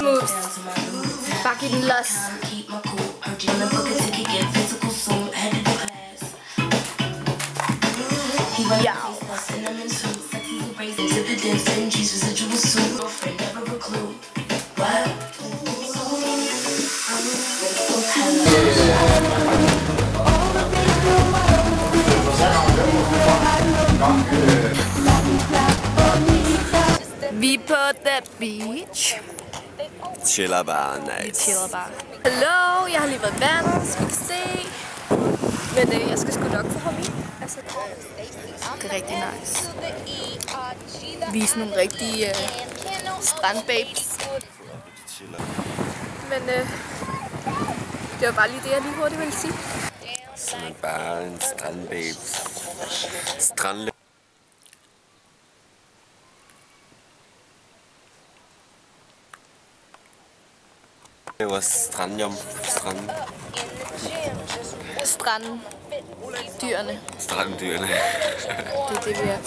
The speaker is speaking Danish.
Moves. Bare giv den los. Ja. Vi er på the beach. Chiller bare, nice. Vi chiller bare. Hallo, jeg har lige været vand, så vi kan se. Men jeg skal sgu nok få ham i. Altså, det er rigtig nice. Vi er sådan nogle rigtige strandbabes. Men det var bare lige det, jeg lige hurtigt ville sige. Sådan bare en strandbabes. Strandle. Det var stranddyrene. Stranddyrene. Stranddyrene. Det er det, vi er.